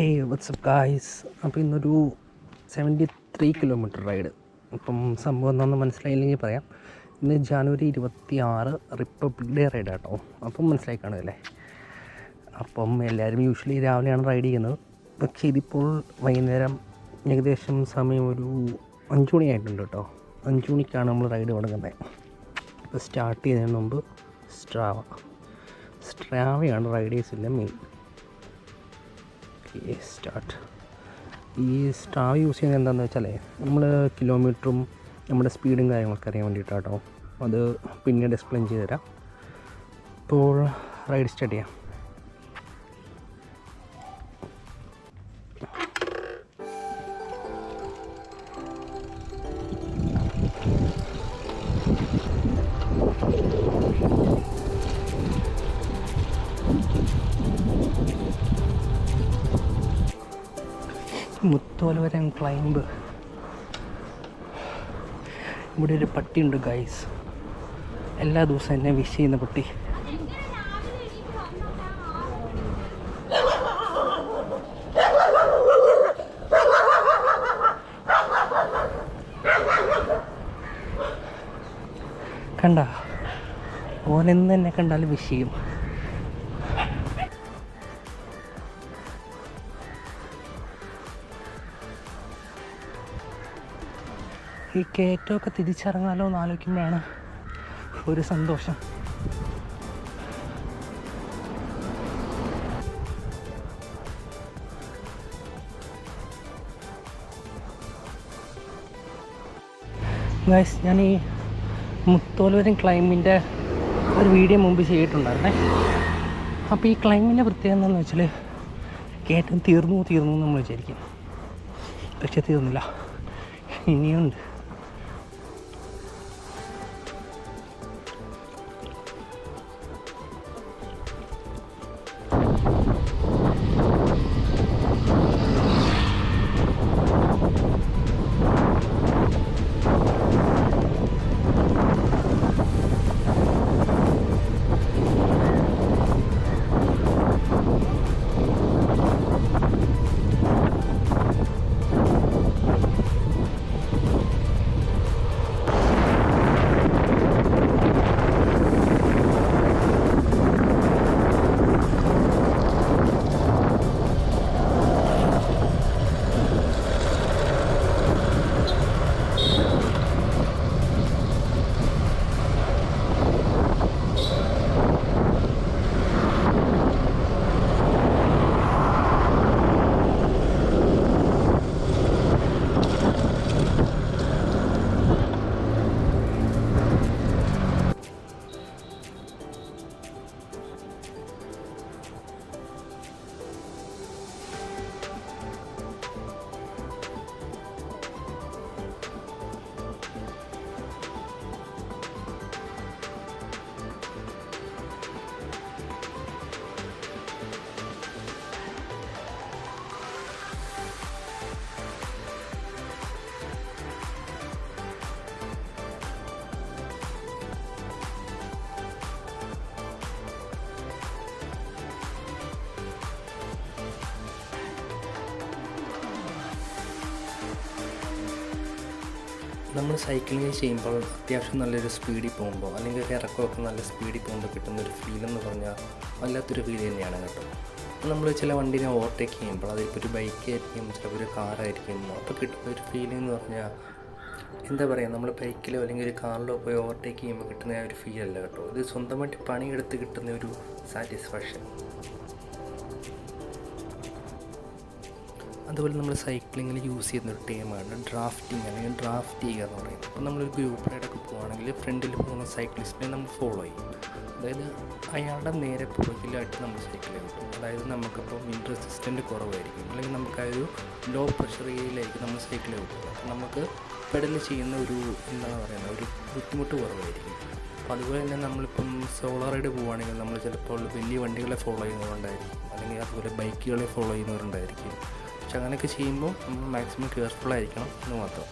ഹേ WhatsApp guys. അപ്പോൾ ഇന്നൊരു 73 kilometre ride. ഇപ്പം സംഭവം എന്താണെന്ന് മനസ്സിലായില്ലെങ്കിൽ പറയാം. ഇന്ന് ജാനുവരി 26 റിപ്പബ്ലിക് ഡേ റൈഡ് കേട്ടോ. അപ്പം മനസ്സിലായി കാണുമല്ലേ. അപ്പം എല്ലാവരും യൂഷ്വലി രാവിലെയാണ് റൈഡ് ചെയ്യുന്നത്. പക്ഷേ ഇതിപ്പോൾ വൈകുന്നേരം ഏകദേശം സമയം ഒരു 5 മണിയായിട്ടുണ്ട് കേട്ടോ. 5 മണിക്കാണ് നമ്മൾ റൈഡ് തുടങ്ങുന്നത്. അപ്പോൾ സ്റ്റാർട്ട് ചെയ്യുന്നതിന് മുമ്പ് സ്ട്രാവയാണ് റൈഡേഴ്സിൻ്റെ മെയിൻ. സ്റ്റാർട്ട്. ഈ സ്ട്രാവ യൂസ് ചെയ്യുന്നത് എന്താണെന്ന് വെച്ചാൽ നമ്മൾ കിലോമീറ്ററും നമ്മുടെ സ്പീഡും കാര്യങ്ങളൊക്കെ അറിയാൻ വേണ്ടിയിട്ടാട്ടോ. അത് പിന്നീട് എക്സ്പ്ലെയിൻ ചെയ്ത് തരാം. ഇപ്പോൾ റൈഡ് സ്റ്റാർട്ട് ചെയ്യാം. മുത്തോലവരം ക്ലൈംബ്. ഇവിടെ ഒരു പട്ടിയുണ്ട് ഗൈസ്. എല്ലാ ദിവസവും എന്നെ വിഷ് ചെയ്യുന്ന പട്ടി. കണ്ട, ഓനെന്ന് എന്നെ കണ്ടാലും വിഷ് ചെയ്യും. ഈ കയറ്റമൊക്കെ തിരിച്ചിറങ്ങാലോ എന്ന് ആലോചിക്കുമ്പോഴാണ് ഒരു സന്തോഷം. ഗൈസ്, ഞാൻ ഈ മുത്തോലവരം ക്ലൈമ്പിൻ്റെ ഒരു വീഡിയോ മുമ്പ് ചെയ്തിട്ടുണ്ടായിരുന്നേ. അപ്പോൾ ഈ ക്ലൈമ്പിൻ്റെ പ്രത്യേകത എന്താണെന്ന് വെച്ചാൽ കയറ്റം തീർന്നു നമ്മൾ വിചാരിക്കും. പക്ഷെ തീർന്നില്ല, ഇനിയുണ്ട്. നമ്മൾ സൈക്ലിങ് ചെയ്യുമ്പോൾ അത്യാവശ്യം നല്ലൊരു സ്പീഡിൽ പോകുമ്പോൾ അല്ലെങ്കിൽ ഒരു ഇറക്കമൊക്കെ നല്ല സ്പീഡിൽ പോകുമ്പോൾ കിട്ടുന്നൊരു ഫീലെന്ന് പറഞ്ഞാൽ വല്ലാത്തൊരു ഫീൽ തന്നെയാണ് കേട്ടോ. നമ്മൾ ചില വണ്ടീനെ ഓവർടേക്ക് ചെയ്യുമ്പോൾ അതിപ്പോൾ ഒരു ബൈക്കായിരിക്കും, ചിലപ്പോൾ ഒരു കാറായിരിക്കും. അപ്പോൾ കിട്ടുന്ന ഒരു ഫീലിംഗ് എന്ന് പറഞ്ഞാൽ എന്താ പറയുക, നമ്മൾ ബൈക്കിലോ അല്ലെങ്കിൽ ഒരു കാറിലോ പോയി ഓവർടേക്ക് ചെയ്യുമ്പോൾ കിട്ടുന്ന ആ ഒരു ഫീൽ അല്ല കേട്ടോ. ഇത് സ്വന്തമായിട്ട് പണിയെടുത്ത് കിട്ടുന്ന ഒരു സാറ്റിസ്ഫാക്ഷൻ. അതുപോലെ നമ്മൾ സൈക്ലിങ്ങിൽ യൂസ് ചെയ്യുന്നൊരു ടീമാണ് ഡ്രാഫ്റ്റിംഗ് അല്ലെങ്കിൽ ഡ്രാഫ്റ്റ് ചെയ്യുക എന്ന് പറയുന്നത്. അപ്പോൾ നമ്മളൊരു ഗ്രൂപ്പ് റൈഡൊക്കെ പോകുകയാണെങ്കിൽ ഫ്രണ്ടിൽ പോകുന്ന സൈക്ലിസ്റ്റിനെ നമ്മൾ ഫോളോ ചെയ്യും. അതായത് അയാളുടെ നേരെ പുറകിലായിട്ട് നമ്മൾ സൈക്കിൾ കിട്ടും. അതായത് നമുക്കിപ്പോൾ വിൻഡ് റെസിസ്റ്റൻ്റ് കുറവായിരിക്കും, അല്ലെങ്കിൽ നമുക്ക് ആ ഒരു ലോ പ്രഷർ ഏരിയയിലായിരിക്കും നമ്മൾ സൈക്കിൾ കിട്ടുന്നത്. അപ്പോൾ നമുക്ക് പെഡൽ ചെയ്യുന്ന ഒരു എന്താണ് പറയുന്നത്, ഒരു ബുദ്ധിമുട്ട് കുറവായിരിക്കും. അപ്പോൾ അതുപോലെ തന്നെ നമ്മളിപ്പം സോളോ റൈഡ് പോവുകയാണെങ്കിൽ നമ്മൾ ചിലപ്പോൾ വലിയ വണ്ടികളെ ഫോളോ ചെയ്യുന്നവരുണ്ടായിരിക്കും, അല്ലെങ്കിൽ അതുപോലെ ബൈക്കുകളെ ഫോളോ ചെയ്യുന്നവരുണ്ടായിരിക്കും. പക്ഷെ അങ്ങനെയൊക്കെ ചെയ്യുമ്പോൾ നമ്മൾ മാക്സിമം കെയർഫുള്ളായിരിക്കണം എന്ന് മാത്രം.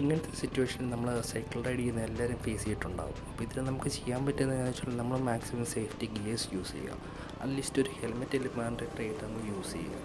ഇങ്ങനത്തെ സിറ്റുവേഷനിൽ നമ്മൾ സൈക്കിൾ റൈഡ് ചെയ്യുന്ന എല്ലാവരും ഫേസ് ചെയ്തിട്ടുണ്ടാകും. അപ്പോൾ ഇതിൽ നമുക്ക് ചെയ്യാൻ പറ്റുന്നതെന്ന് വെച്ചാൽ നമ്മൾ മാക്സിമം സേഫ്റ്റി ഗിയേഴ്സ് യൂസ് ചെയ്യുക. അറ്റ്ലീസ്റ്റ് ഒരു ഹെൽമെറ്റ് മാൻഡേറ്ററി ആയിട്ട് നമ്മൾ യൂസ് ചെയ്യുക.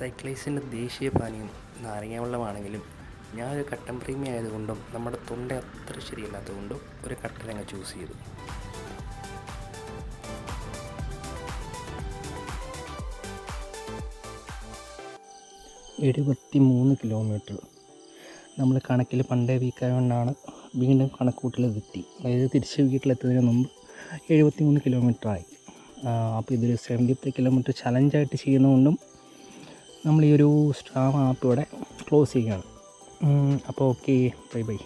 സൈക്ലിസ്റ്റിൻ്റെ ദേശീയ പാനീയം നാരങ്ങ വെള്ളമാണെങ്കിലും ഞാനൊരു കട്ടൻ പ്രേമി ആയതുകൊണ്ടും നമ്മുടെ തൊണ്ട അത്ര ശരിയല്ലാത്തതുകൊണ്ടും ഒരു കട്ടനങ്ങ് ചൂസ് ചെയ്തു. കിലോമീറ്റർ നമ്മൾ കണക്കിൽ പണ്ടേ വീക്കായതുകൊണ്ടാണ് വീണ്ടും കണക്കൂട്ടിൽ തെറ്റി. അതായത് തിരിച്ച് വീട്ടിലെത്തുന്നതിന് മുമ്പ് 73 കിലോമീറ്ററായി. അപ്പോൾ ഇതൊരു 73 കിലോമീറ്റർ ചലഞ്ചായിട്ട് ചെയ്യുന്നതുകൊണ്ടും നമ്മൾ ഈ ഒരു സ്ട്രാവ ആപ്പ് ഇവിടെ ക്ലോസ് ചെയ്യുകയാണ്. അപ്പോൾ ഓക്കെ, ബൈ ബൈ.